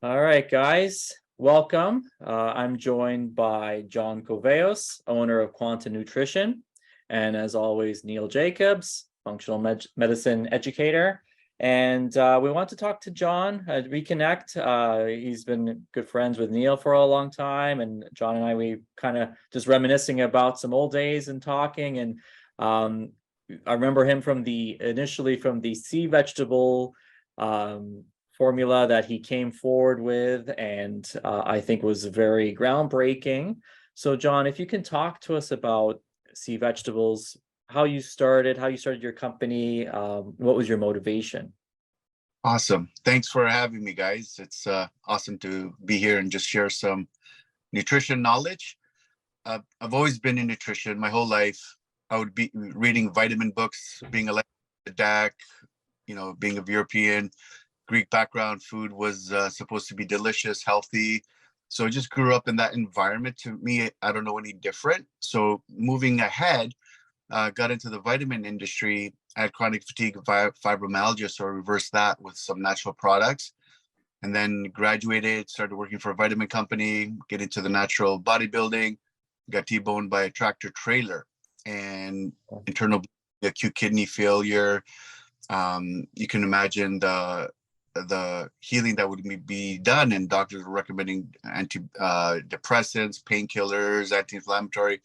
All right, guys, welcome. I'm joined by John Koveos, owner of Quanta Nutrition, and as always, Neil Jacobs, functional medicine educator. And we want to talk to John, reconnect. He's been good friends with Neil for a long time, and John and we kind of just reminiscing about some old days and talking. And um, I remember him initially from the sea vegetable. Formula that he came forward with, and I think was very groundbreaking. So, John, if you can talk to us about sea vegetables, how you started your company, what was your motivation? Awesome. Thanks for having me, guys. It's awesome to be here and just share some nutrition knowledge. I've always been in nutrition my whole life. I would be reading vitamin books, being a DAC, being of European, Greek background. Food was supposed to be delicious, healthy. So I just grew up in that environment. To me, I don't know any different. So moving ahead, got into the vitamin industry. I had chronic fatigue and fibromyalgia, so I reversed that with some natural products. And then graduated, started working for a vitamin company, get into the natural bodybuilding, got T-boned by a tractor trailer, and internal acute kidney failure. You can imagine the healing that would be done, and doctors were recommending antidepressants, painkillers, anti-inflammatory.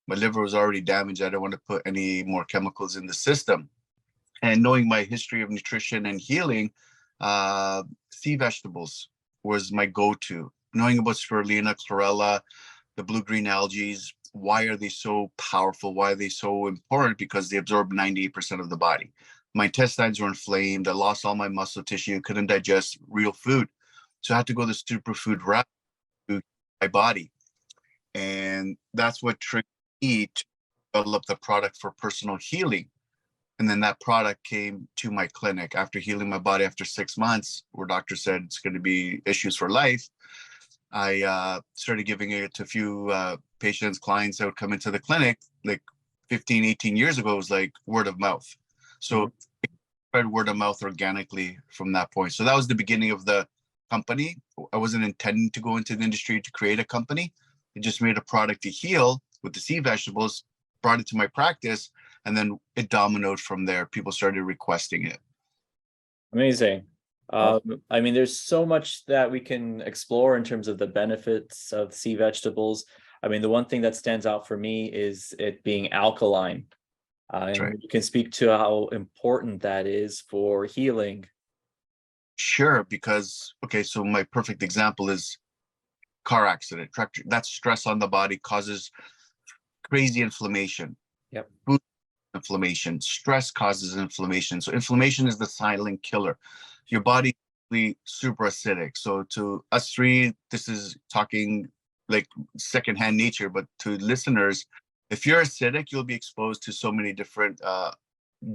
My liver was already damaged. I don't want to put any more chemicals in the system. And knowing my history of nutrition and healing, sea vegetables was my go-to. Knowing about spirulina, chlorella, the blue-green algae, why are they so powerful? Why are they so important? Because they absorb 98% of the body. My intestines were inflamed. I lost all my muscle tissue, couldn't digest real food. So I had to go the superfood route to my body. And that's what triggered me to develop the product for personal healing. And then that product came to my clinic after healing my body after 6 months, where doctor said it's going to be issues for life. I started giving it to a few patients, clients that would come into the clinic like 15, 18 years ago. It was like word of mouth. So it spread word of mouth organically from that point. So that was the beginning of the company. I wasn't intending to go into the industry to create a company. I just made a product to heal with the sea vegetables, brought it to my practice, and then it dominoed from there. People started requesting it. Amazing. I mean, there's so much that we can explore in terms of the benefits of sea vegetables. I mean, the one thing that stands out for me is it being alkaline. That's right. And you can speak to how important that is for healing. Sure, because, okay, so my perfect example is car accident. That stress on the body causes crazy inflammation. Yep. Food inflammation. Stress causes inflammation. So inflammation is the silent killer. Your body is super acidic. So to us three, this is talking like secondhand nature, but to listeners, if you're acidic, you'll be exposed to so many different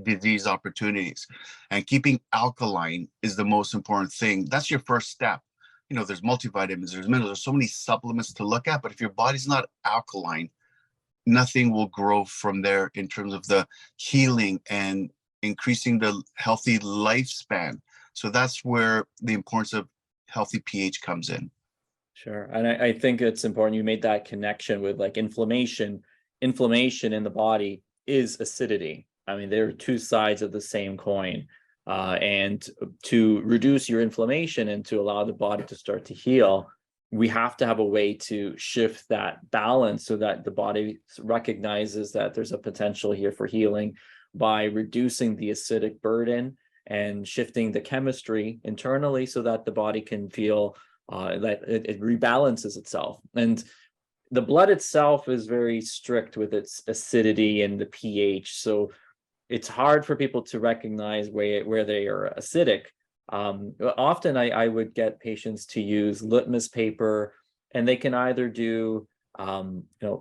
disease opportunities. And keeping alkaline is the most important thing. That's your first step. There's multivitamins, there's minerals, there's so many supplements to look at, but if your body's not alkaline, nothing will grow from there in terms of the healing and increasing the healthy lifespan. So that's where the importance of healthy pH comes in. Sure. And I think it's important you made that connection with like inflammation. Inflammation in the body is acidity. I mean, they're two sides of the same coin. And to reduce your inflammation and to allow the body to start to heal, we have to have a way to shift that balance so that the body recognizes that there's a potential here for healing by reducing the acidic burden and shifting the chemistry internally so that the body can feel that it rebalances itself. And the blood itself is very strict with its acidity and the pH. So it's hard for people to recognize where they are acidic. Often I would get patients to use litmus paper, and they can either do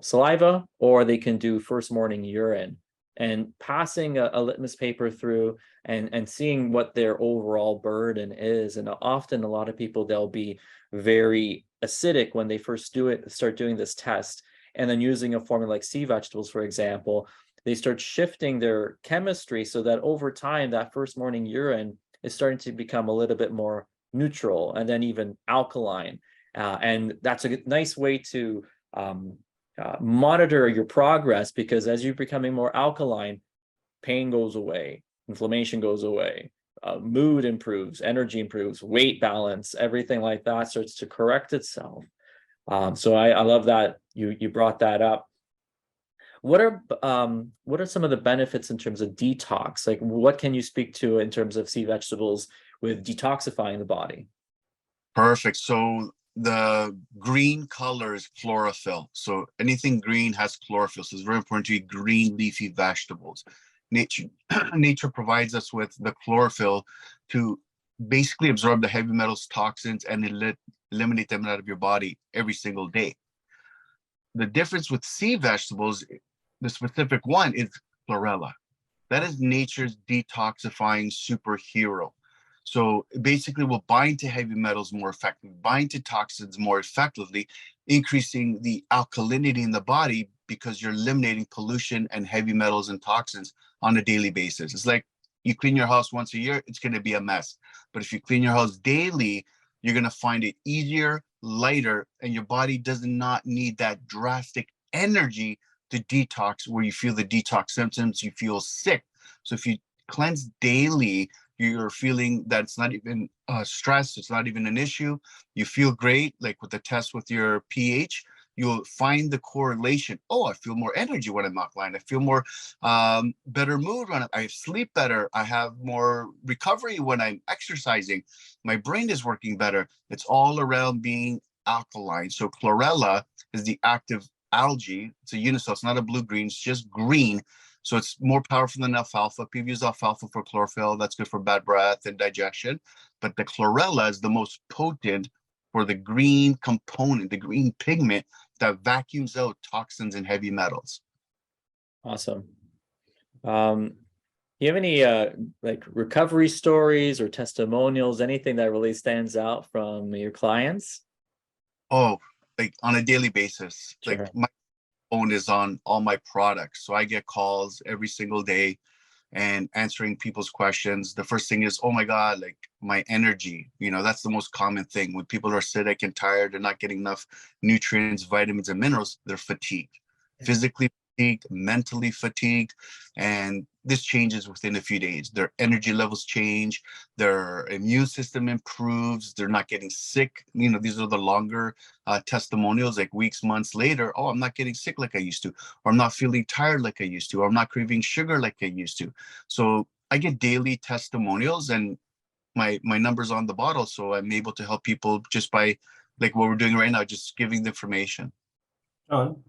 saliva, or they can do first morning urine, and passing a litmus paper through and seeing what their overall burden is. And often a lot of people, they'll be very acidic when they first start doing this test. And then using a formula like sea vegetables, for example, they start shifting their chemistry so that over time, that first morning urine is starting to become a little bit more neutral, and then even alkaline. And that's a nice way to monitor your progress, because as you're becoming more alkaline, pain goes away, inflammation goes away, mood improves, energy improves, weight balance, everything like that starts to correct itself. So I love that you brought that up. What are some of the benefits in terms of detox? Like, what can you speak to in terms of sea vegetables with detoxifying the body? Perfect. So the green color is chlorophyll. So anything green has chlorophyll. So it's very important to eat green leafy vegetables. Nature nature provides us with the chlorophyll to basically absorb the heavy metals, toxins, and eliminate them out of your body every single day. The difference with sea vegetables, the specific one, is chlorella. That is nature's detoxifying superhero. So basically will bind to heavy metals more effectively, bind to toxins more effectively, increasing the alkalinity in the body because you're eliminating pollution and heavy metals and toxins on a daily basis. It's like you clean your house once a year, it's going to be a mess. But if you clean your house daily, you're going to find it easier, lighter, and your body does not need that drastic energy to detox, where you feel the detox symptoms, you feel sick. So if you cleanse daily, you're feeling that it's not even stress, it's not even an issue. You feel great, like with the test with your pH, you'll find the correlation. Oh, I feel more energy when I'm alkaline. I feel more better mood when I sleep better. I have more recovery when I'm exercising. My brain is working better. It's all around being alkaline. So chlorella is the active algae. It's a unicell. It's not a blue-green. It's just green. So it's more powerful than alfalfa. People use alfalfa for chlorophyll. That's good for bad breath and digestion. But the chlorella is the most potent for the green component, the green pigment that vacuums out toxins and heavy metals. Awesome. You have any like recovery stories or testimonials, anything that really stands out from your clients? Oh, like on a daily basis. Sure. Like my phone is on all my products. So I get calls every single day and answering people's questions. The first thing is, oh my God, like my energy, that's the most common thing. When people are sick and tired and not getting enough nutrients, vitamins, and minerals, they're fatigued, physically fatigued, mentally fatigued. And this changes within a few days. Their energy levels change, their immune system improves, they're not getting sick. These are the longer testimonials, like weeks, months later. Oh, I'm not getting sick like I used to, or I'm not feeling tired like I used to, or I'm not craving sugar like I used to. So I get daily testimonials, and my number's on the bottle. So I'm able to help people just by like what we're doing right now, just giving the information. John,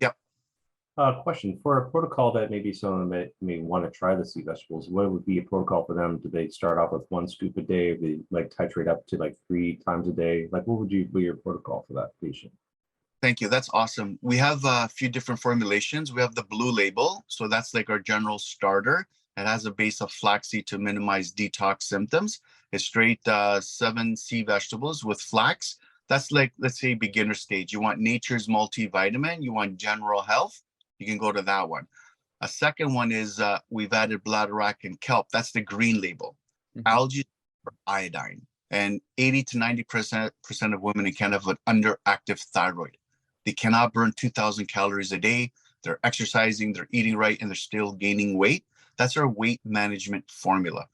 Yep. question for a protocol that maybe someone may want to try the sea vegetables. What would be a protocol for them? Do they start off with 1 scoop a day? They like titrate up to like 3 times a day? Like, what would be your protocol for that patient? Thank you. That's awesome. We have a few different formulations. We have the blue label. So that's like our general starter. It has a base of flaxseed to minimize detox symptoms. It's straight 7 sea vegetables with flax. That's like, let's say, beginner stage. You want nature's multivitamin. You want general health. You can go to that one. A second one is we've added bladderwrack and kelp. That's the green label. Algae for iodine. And 80 to 90% of women in Canada have an underactive thyroid. They cannot burn 2,000 calories a day. They're exercising, they're eating right, and they're still gaining weight. That's our weight management formula.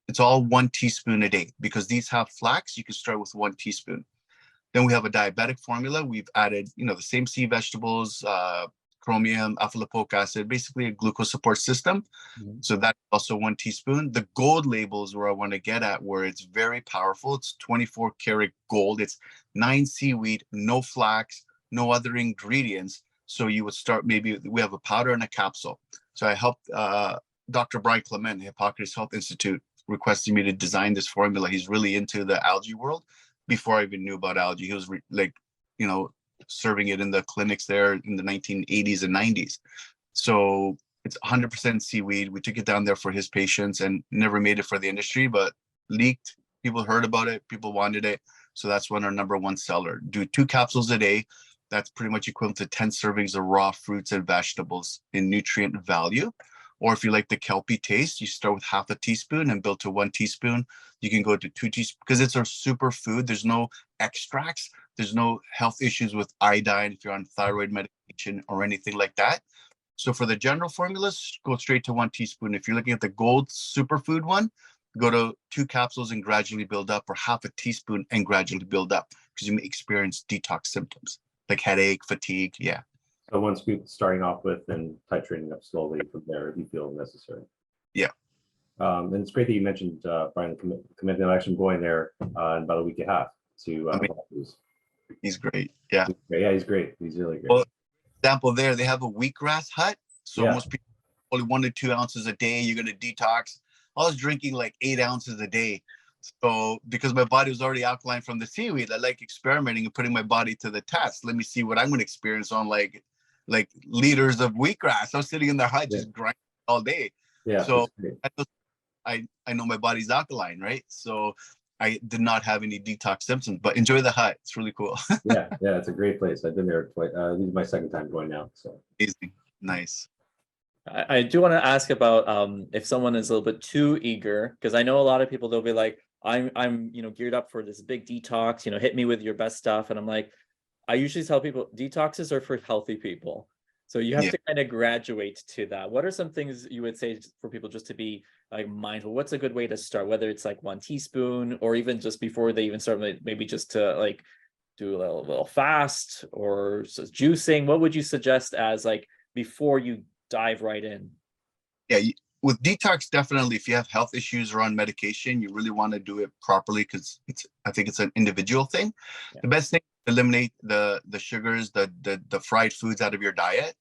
It's all 1 teaspoon a day. Because these have flax, you can start with 1 teaspoon. Then we have a diabetic formula. We've added, the same sea vegetables, chromium, alpha lipoic acid, basically a glucose support system. So that's also 1 teaspoon. The gold label is where I want to get at, where it's very powerful. It's 24 karat gold. It's 9 seaweed, no flax, no other ingredients. So you would start, maybe we have a powder and a capsule. So I helped Dr. Brian Clement, Hippocrates Health Institute, requested me to design this formula. He's really into the algae world. Before I even knew about algae, he was serving it in the clinics there in the 1980s and 90s. So it's 100% seaweed. We took it down there for his patients and never made it for the industry, but leaked. People heard about it. People wanted it. So that's when our #1 seller. Do 2 capsules a day. That's pretty much equivalent to 10 servings of raw fruits and vegetables in nutrient value. Or if you like the kelpie taste, you start with 1/2 teaspoon and build to 1 teaspoon. You can go to 2 teaspoons because it's a superfood. There's no extracts. There's no health issues with iodine if you're on thyroid medication or anything like that. So for the general formulas, go straight to 1 teaspoon. If you're looking at the gold superfood one, go to 2 capsules and gradually build up, or half a teaspoon and gradually build up, because you may experience detox symptoms like headache, fatigue. Yeah. So 1 scoop starting off with and titrating up slowly from there if you feel necessary. Yeah. And it's great that you mentioned Brian commitment. I'm going there in about a week and a half to He's great. Yeah. Yeah, he's great. He's really great. Well, example there, they have a wheatgrass hut. So Yeah. most people only 1 to 2 ounces a day. You're going to detox. I was drinking like 8 ounces a day. So because my body was already alkaline from the seaweed, I like experimenting and putting my body to the test. Let me see what I'm going to experience on like liters of wheatgrass. I was sitting in the hut just grinding all day. Yeah. So I know my body's alkaline, right? So I did not have any detox symptoms, but enjoy the hut. It's really cool. yeah, it's a great place. I've been there twice. This is my second time going now. So amazing. Nice. I do want to ask about if someone is a little bit too eager, because I know a lot of people, they'll be like, I'm geared up for this big detox, hit me with your best stuff. And I'm like, I usually tell people detoxes are for healthy people. So you have to kind of graduate to that. What are some things you would say for people just to be like mindful? What's a good way to start? Whether it's like 1 teaspoon or even just before they even start, maybe just to like do a little fast or juicing. What would you suggest as like before you dive right in? Yeah, with detox, definitely if you have health issues or on medication, you really want to do it properly, because I think it's an individual thing. Yeah. The best thing, eliminate the sugars, the fried foods out of your diet,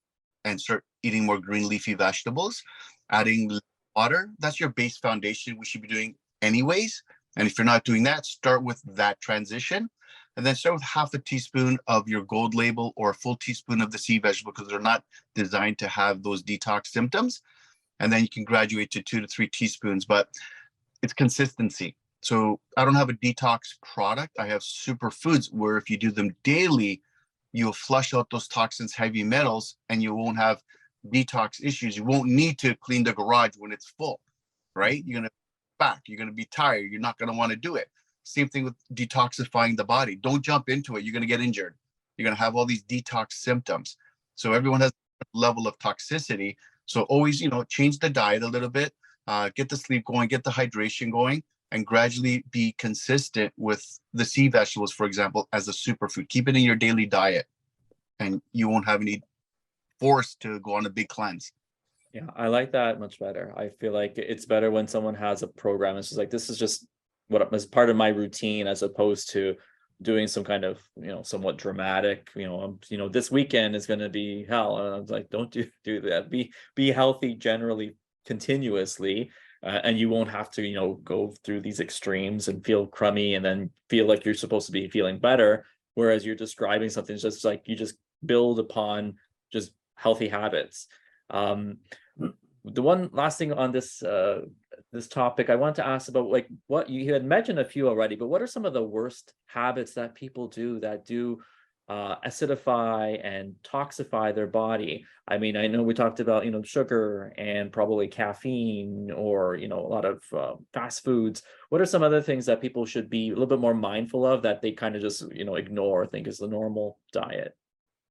and start eating more green leafy vegetables, adding water. That's your base foundation we should be doing anyways. And if you're not doing that, start with that transition, and then start with half a teaspoon of your gold label or a full teaspoon of the sea vegetable, because they're not designed to have those detox symptoms. And then you can graduate to 2 to 3 teaspoons, but it's consistency. So I don't have a detox product. I have superfoods where if you do them daily, you'll flush out those toxins, heavy metals, and you won't have detox issues. You won't need to clean the garage when it's full, right? You're going to back, you're going to be tired. You're not going to want to do it. Same thing with detoxifying the body. Don't jump into it. You're going to get injured. You're going to have all these detox symptoms. So everyone has a level of toxicity. So always, change the diet a little bit, get the sleep going, get the hydration going, and gradually be consistent with the sea vegetables, for example, as a superfood. Keep it in your daily diet, and you won't have any force to go on a big cleanse. Yeah, I like that much better. I feel like it's better when someone has a program. It's just like, this is just what is part of my routine, as opposed to doing some kind of, somewhat dramatic, this weekend is going to be hell. And I was like, don't do that. Be healthy generally, continuously. And you won't have to, go through these extremes and feel crummy and then feel like you're supposed to be feeling better. Whereas you're describing something just like you just build upon just healthy habits. The one last thing on this this topic, I want to ask about, like, what you had mentioned a few already, but what are some of the worst habits that people do that do acidify and toxify their body? I mean, I know we talked about, sugar and probably caffeine, or, a lot of fast foods. What are some other things that people should be a little bit more mindful of that they kind of just, ignore, think is the normal diet?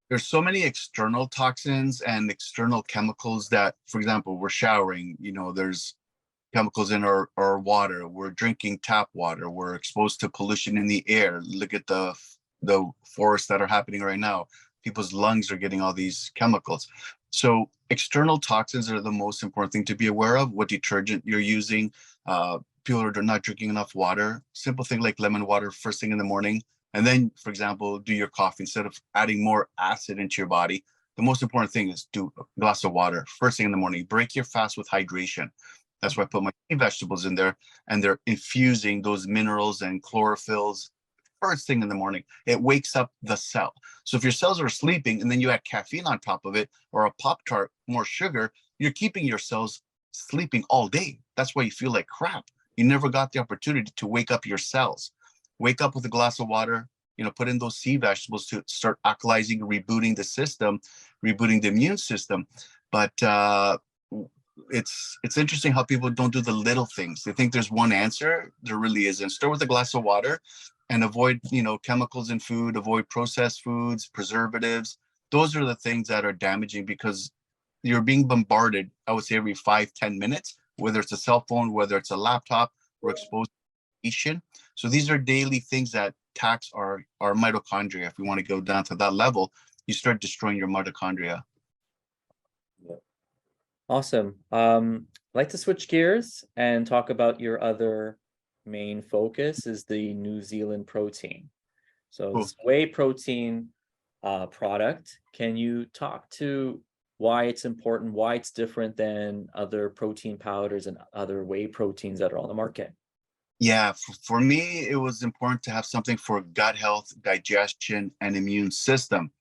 There's so many external toxins and external chemicals that, for example, we're showering, there's chemicals in our water. We're drinking tap water. We're exposed to pollution in the air. Look at the forests that are happening right now. People's lungs are getting all these chemicals. So external toxins are the most important thing to be aware of. What detergent you're using. People are not drinking enough water. Simple thing like lemon water first thing in the morning. And then, for example, do your coffee instead of adding more acid into your body. The most important thing is do a glass of water first thing in the morning. Break your fast with hydration. That's why I put my vegetables in there, and they're infusing those minerals and chlorophylls first thing in the morning. It wakes up the cell. So if your cells are sleeping and then you add caffeine on top of it, or a Pop-Tart, more sugar, you're keeping your cells sleeping all day. That's why you feel like crap. You never got the opportunity to wake up your cells. Wake up with a glass of water, put in those sea vegetables to start alkalizing, rebooting the system, rebooting the immune system. But it's interesting how people don't do the little things. They think there's one answer. There really isn't. Start with a glass of water and avoid, chemicals in food, avoid processed foods, preservatives. Those are the things that are damaging because you're being bombarded, I would say, every 5-10 minutes, whether it's a cell phone, whether it's a laptop, we're exposed to radiation. So these are daily things that tax our mitochondria. If we want to go down to that level, you start destroying your mitochondria. Awesome. I'd like to switch gears and talk about your other main focus is the New Zealand protein. So Cool. this whey protein product, can you talk to why it's important, why it's different than other protein powders and other whey proteins that are on the market? Yeah, for me, it was important to have something for gut health, digestion, and immune system.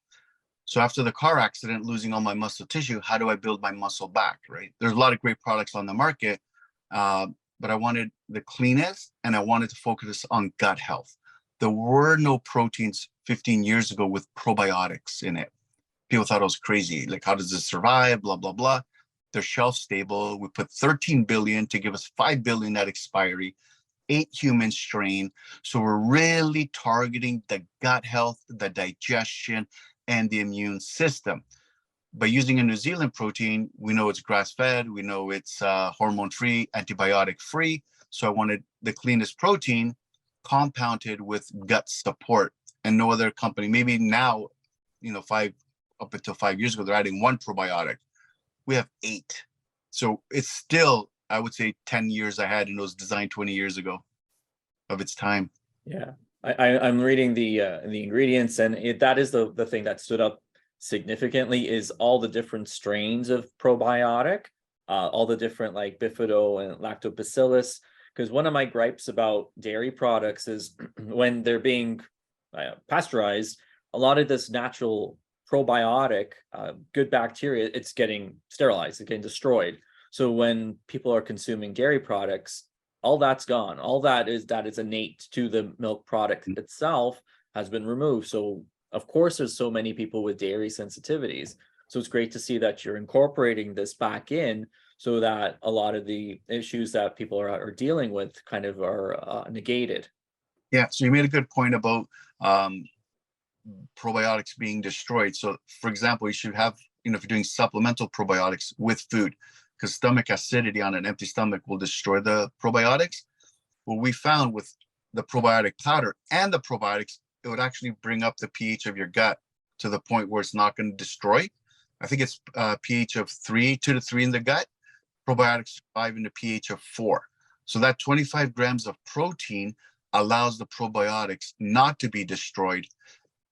So after the car accident, losing all my muscle tissue, how do I build my muscle back, right? There's a lot of great products on the market, but I wanted the cleanest and I wanted to focus on gut health. There were no proteins 15 years ago with probiotics in it. People thought I was crazy. Like, how does this survive? Blah, blah, blah. They're shelf stable. We put 13 billion to give us 5 billion at expiry, 8 human strain. So we're really targeting the gut health, the digestion, and the immune system. By using a New Zealand protein, we know it's grass-fed, we know it's hormone-free, antibiotic-free. So I wanted the cleanest protein compounded with gut support, and no other company. Maybe now, up until 5 years ago, they're adding 1 probiotic. We have 8. So it's still, I would say, 10 years ahead, and it was designed 20 years ago of its time. Yeah, I'm reading the ingredients, and that is the thing that stood up significantly is all the different strains of probiotic, all the different like bifido and lactobacillus. Because one of my gripes about dairy products is when they're being pasteurized, a lot of this natural probiotic, good bacteria, it's getting sterilized, it's getting destroyed. So when people are consuming dairy products, all that's gone. All that is innate to the milk product itself has been removed. So of course, there's so many people with dairy sensitivities. So it's great to see that you're incorporating this back in so that a lot of the issues that people are dealing with kind of are negated. Yeah, so you made a good point about probiotics being destroyed. So for example, you should have, if you're doing supplemental probiotics with food, because stomach acidity on an empty stomach will destroy the probiotics. What we found with the probiotic powder and the probiotics, it would actually bring up the pH of your gut to the point where it's not going to destroy. I think it's pH of 2 to 3 in the gut. Probiotics survive in the pH of 4. So that 25 grams of protein allows the probiotics not to be destroyed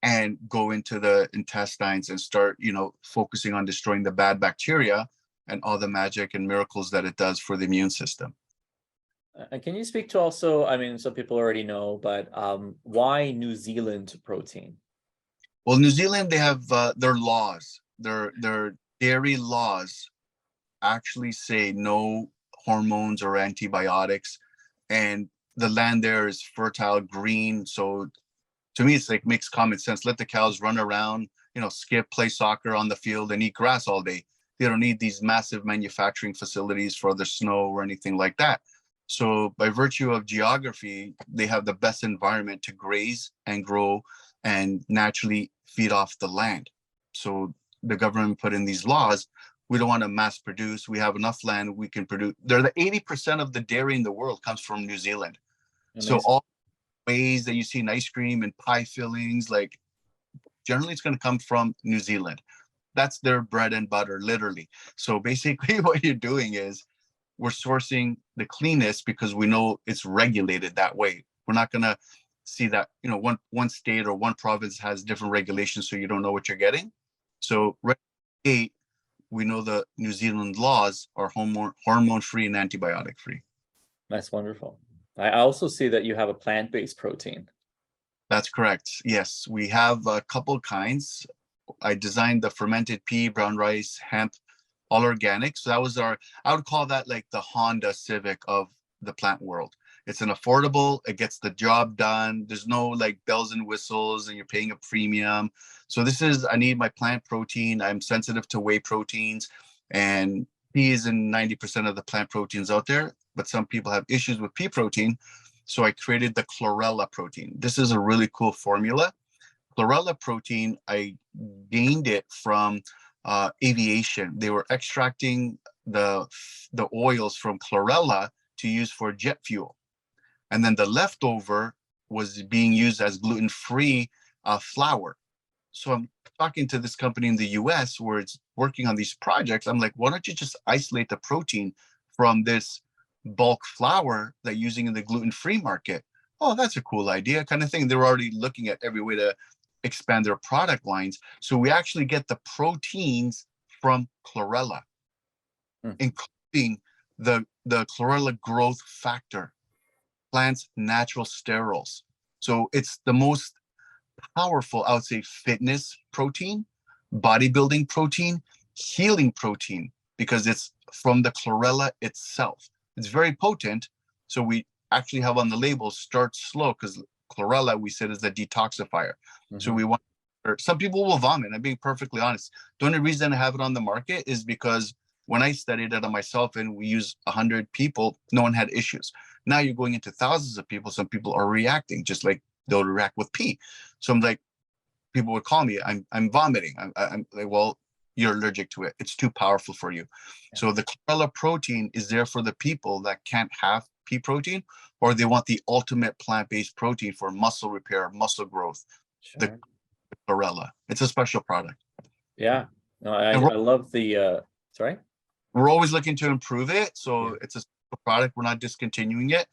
and go into the intestines and start, focusing on destroying the bad bacteria and all the magic and miracles that it does for the immune system. And can you speak to also, I mean, some people already know, but why New Zealand protein? Well, New Zealand, they have their laws, their dairy laws actually say no hormones or antibiotics, and the land there is fertile, green. So to me, it's like makes common sense. Let the cows run around, skip, play soccer on the field and eat grass all day. They don't need these massive manufacturing facilities for the snow or anything like that. So by virtue of geography, they have the best environment to graze and grow and naturally feed off the land. So the government put in these laws. We don't want to mass produce. We have enough land we can produce. They're the 80% of the dairy in the world comes from New Zealand. Amazing. So all ways that you see in ice cream and pie fillings, like generally it's going to come from New Zealand. That's their bread and butter, literally. So basically what you're doing is we're sourcing the cleanest because we know it's regulated that way. We're not going to see that, one state or one province has different regulations, so you don't know what you're getting. So right, we know the New Zealand laws are hormone-free and antibiotic-free. That's wonderful. I also see that you have a plant-based protein. That's correct. Yes, we have a couple kinds. I designed the fermented pea, brown rice, hemp, all organic. So that was I would call that like the Honda Civic of the plant world. It's an affordable, it gets the job done. There's no like bells and whistles and you're paying a premium. So I need my plant protein. I'm sensitive to whey proteins, and pea is in 90% of the plant proteins out there, but some people have issues with pea protein. So I created the chlorella protein. This is a really cool formula. Chlorella protein, I gained it from aviation. They were extracting the oils from chlorella to use for jet fuel. And then the leftover was being used as gluten-free flour. So I'm talking to this company in the US where it's working on these projects. I'm like, why don't you just isolate the protein from this bulk flour that you're using in the gluten-free market? Oh, that's a cool idea, kind of thing. They're already looking at every way to expand their product lines. So we actually get the proteins from chlorella, including the chlorella growth factor, plants' natural sterols. So it's the most powerful, I would say, fitness protein, bodybuilding protein, healing protein, because it's from the chlorella itself. It's very potent. So we actually have on the label, start slow, because chlorella, we said, is the detoxifier. So we want, or some people will vomit. I'm being perfectly honest. The only reason I have it on the market is because when I studied it on myself and we use 100 people, no one had issues. Now you're going into thousands of people. Some people are reacting just like they'll react with pee. So I'm like, people would call me, I'm vomiting. I'm like, well, you're allergic to it. It's too powerful for you. Yeah. So the chlorella protein is there for the people that can't have pea protein, or they want the ultimate plant-based protein for muscle repair, muscle growth. Sure. The chlorella. It's a special product. Yeah. No, I love the, sorry? We're always looking to improve it. So it's a special product. We're not discontinuing it.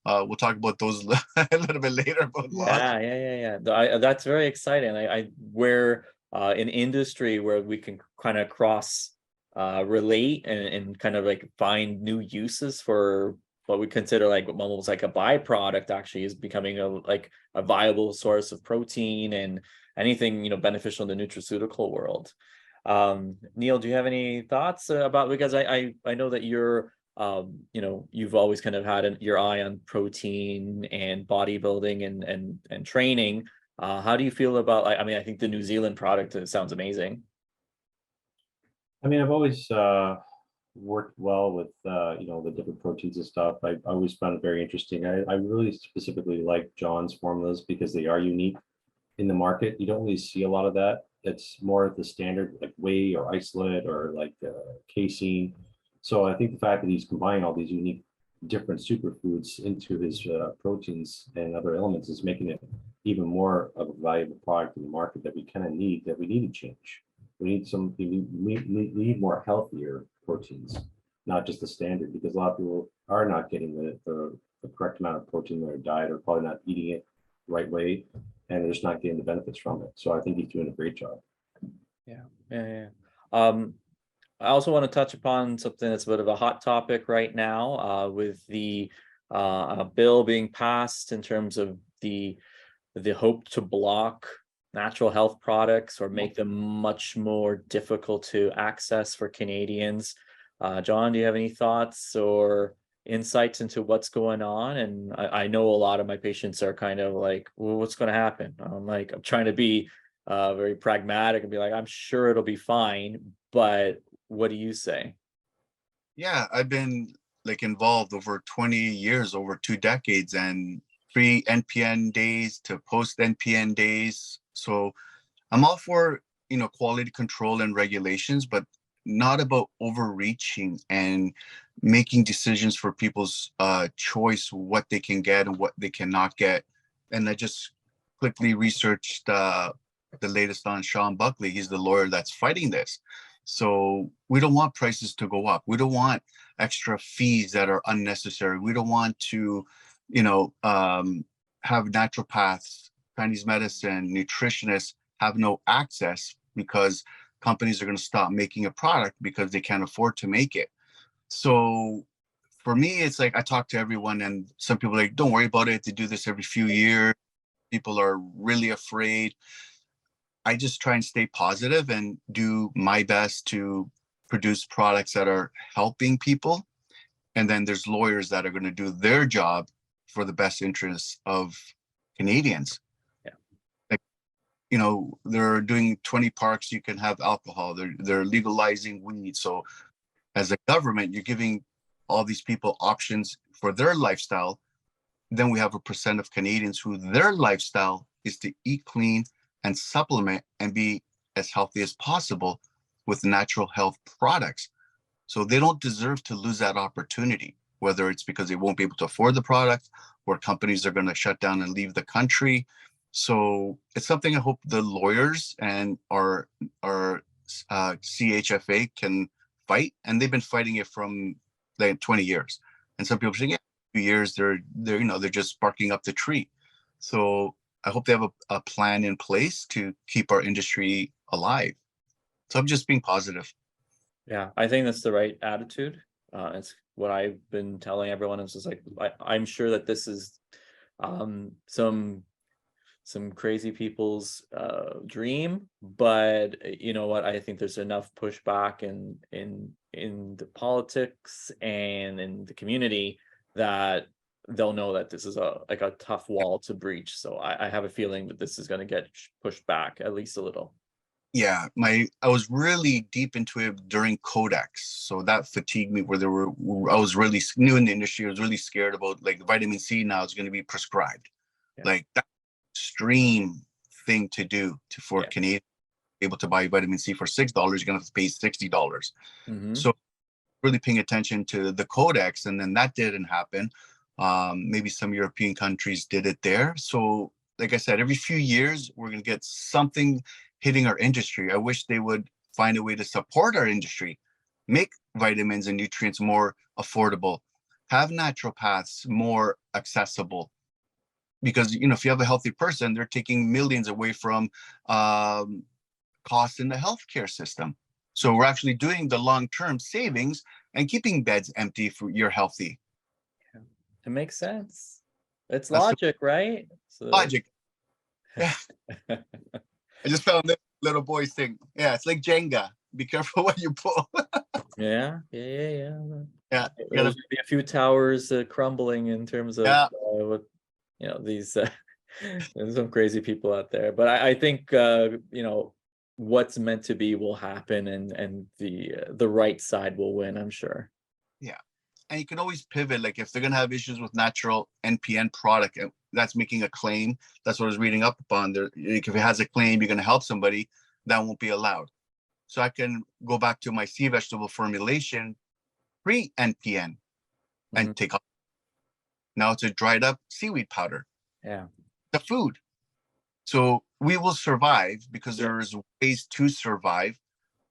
We'll talk about those a little bit later. About yeah. That's very exciting. We're in industry where we can kind of cross relate and kind of like find new uses for what we consider like almost like a byproduct actually is becoming a viable source of protein and anything, beneficial in the nutraceutical world. Neil, do you have any thoughts about, because I know that you're you've always kind of had your eye on protein and bodybuilding and training. How do you feel about, I think the New Zealand product sounds amazing. I mean, I've always worked well with, the different proteins and stuff. I always found it very interesting. I really specifically like John's formulas because they are unique in the market. You don't really see a lot of that. It's more the standard like whey or isolate or like casein. So I think the fact that he's combining all these unique different superfoods into his proteins and other elements is making it even more of a valuable product in the market that we kind of need, that we need to change. We need more healthier proteins, not just the standard, because a lot of people are not getting the correct amount of protein in their diet, or probably not eating it the right way, and they're just not getting the benefits from it. So I think he's doing a great job. Yeah. I also want to touch upon something that's a bit of a hot topic right now, with the bill being passed in terms of the hope to block natural health products or make them much more difficult to access for Canadians. John, do you have any thoughts or insights into what's going on? And I know a lot of my patients are kind of like, well, what's going to happen? I'm trying to be very pragmatic and be like, I'm sure it'll be fine, but what do you say? Yeah, I've been involved over 20 years, over 2 decades, and pre-NPN days to post-NPN days. So I'm all for, quality control and regulations, but not about overreaching and making decisions for people's choice, what they can get and what they cannot get. And I just quickly researched the latest on Sean Buckley. He's the lawyer that's fighting this. So we don't want prices to go up. We don't want extra fees that are unnecessary. We don't want to, have naturopaths, Chinese medicine, nutritionists have no access because companies are going to stop making a product because they can't afford to make it. So for me, it's like I talk to everyone, and some people are like, don't worry about it. They do this every few years. People are really afraid. I just try and stay positive and do my best to produce products that are helping people. And then there's lawyers that are going to do their job for the best interests of Canadians. Yeah. They're doing 20 parks, you can have alcohol. They're legalizing weed. So as a government, you're giving all these people options for their lifestyle. Then we have a percent of Canadians who their lifestyle is to eat clean and supplement and be as healthy as possible with natural health products. So they don't deserve to lose that opportunity, whether it's because they won't be able to afford the product or companies are going to shut down and leave the country. So it's something I hope the lawyers and our CHFA can fight. And they've been fighting it from like 20 years. And some people say, yeah, 2 years, they're just sparking up the tree. So I hope they have a plan in place to keep our industry alive. So I'm just being positive. Yeah, I think that's the right attitude. It's what I've been telling everyone. It's just like I'm sure that this is some crazy people's dream, but you know what? I think there's enough pushback in the politics and in the community that they'll know that this is a tough wall to breach. So I have a feeling that this is going to get pushed back at least a little. Yeah, I was really deep into it during Codex, so that fatigued me. I was really new in the industry. I was really scared about like vitamin C now is going to be prescribed, like that extreme thing to do for Canadians able to buy vitamin C for $6. You're going to have to pay $60. So really paying attention to the Codex, and then that didn't happen. Maybe some European countries did it there. So, like I said, every few years we're going to get something hitting our industry. I wish they would find a way to support our industry, make vitamins and nutrients more affordable, have naturopaths more accessible. Because if you have a healthy person, they're taking millions away from costs in the healthcare system. So we're actually doing the long-term savings and keeping beds empty for you're healthy. Yeah. It makes sense. It's logic, right? So... Logic. Yeah. I just found this little boy's thing. Yeah, it's like Jenga. Be careful what you pull. Yeah. Yeah. There's gonna be a few towers crumbling in terms of what these. There's some crazy people out there, but I think what's meant to be will happen, and the right side will win. I'm sure. Yeah, and you can always pivot. Like if they're gonna have issues with natural NPN product, that's making a claim. That's what I was reading up upon. There, if it has a claim, you're gonna help somebody, that won't be allowed. So I can go back to my sea vegetable formulation, pre-NPN, and take off. Now it's a dried up seaweed powder. Yeah, the food. So we will survive because there's ways to survive.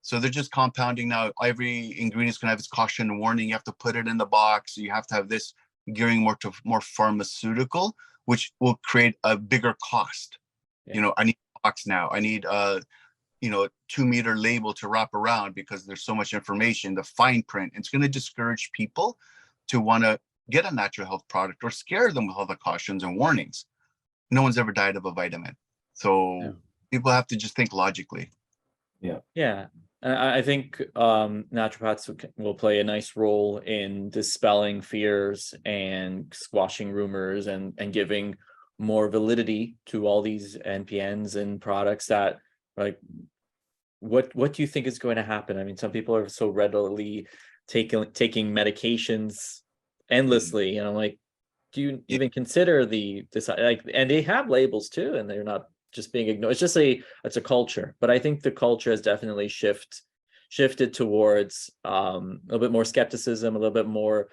So they're just compounding now. Every ingredient is going to have its caution and warning. You have to put it in the box. You have to have this gearing more pharmaceutical, which will create a bigger cost. Yeah. I need a box now. I need a 2-meter label to wrap around because there's so much information, the fine print. It's going to discourage people to want to get a natural health product or scare them with all the cautions and warnings. No one's ever died of a vitamin. So people have to just think logically. Yeah. I think naturopaths will play a nice role in dispelling fears and squashing rumors and giving more validity to all these NPNs and products that, like, what do you think is going to happen? I mean, some people are so readily taking medications endlessly, and I'm like, do you even consider this, like, and they have labels too, and they're not just being ignored. It's just it's a culture, but I think the culture has definitely shifted towards a little bit more skepticism, a little bit more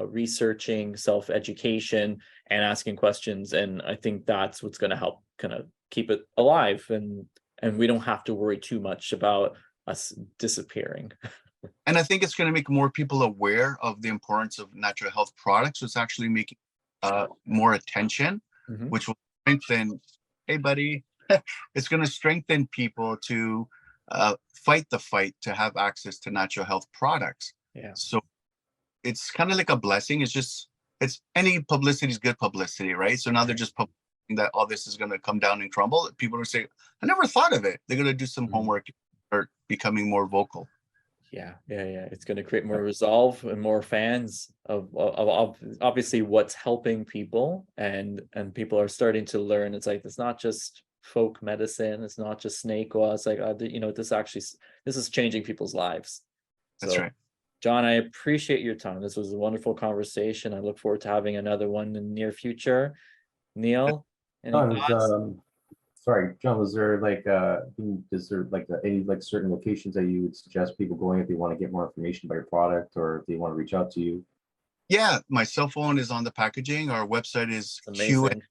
researching, self-education, and asking questions. And I think that's what's going to help kind of keep it alive, and we don't have to worry too much about us disappearing. And I think it's going to make more people aware of the importance of natural health products. So it's actually making more attention, which will strengthen. Hey, buddy, it's going to strengthen people to fight the fight to have access to natural health products. Yeah. So it's kind of like a blessing. It's any publicity is good publicity, right? So now they're just publishing that all this is going to come down and crumble. People are saying, I never thought of it. They're going to do some homework or becoming more vocal. Yeah. It's going to create more resolve and more fans of obviously what's helping people, and people are starting to learn. It's like, it's not just folk medicine. It's not just snake oil. It's like, this is changing people's lives. That's So, right. John, I appreciate your time. This was a wonderful conversation. I look forward to having another one in the near future. Neil, any John, is, thoughts? sorry, John, was there like, is there like any like certain locations that you would suggest people going if they want to get more information about your product or if they want to reach out to you? Yeah, my cell phone is on the packaging. Our website is It's amazing.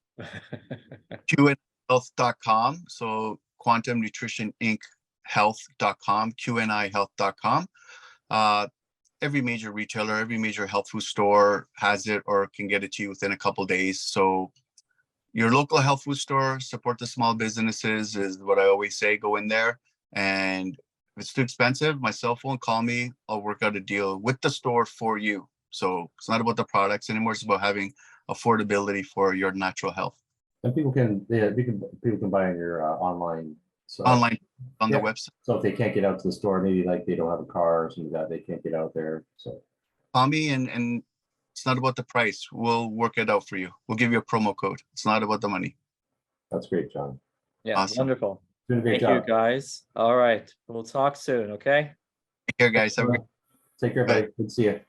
qnihealth.com. So Quantum Nutrition Inc. Health.com, qnihealth.com. Every major retailer, every major health food store has it or can get it to you within a couple days. So your local health food store, support the small businesses is what I always say. Go in there, and if it's too expensive, my cell phone, call me. I'll work out a deal with the store for you. So it's not about the products anymore. It's about having affordability for your natural health. And people can, yeah, people can buy on your online. So Online on the yeah. website. So if they can't get out to the store, maybe like they don't have a car or something like that, they can't get out there. So Call me, and it's not about the price. We'll work it out for you. We'll give you a promo code. It's not about the money. that's great, John. Yeah, Awesome. wonderful. Doing a great Thank you, job. guys. All right. We'll talk soon, okay? Take care, guys. Have a great Take care, buddy. Good to see you.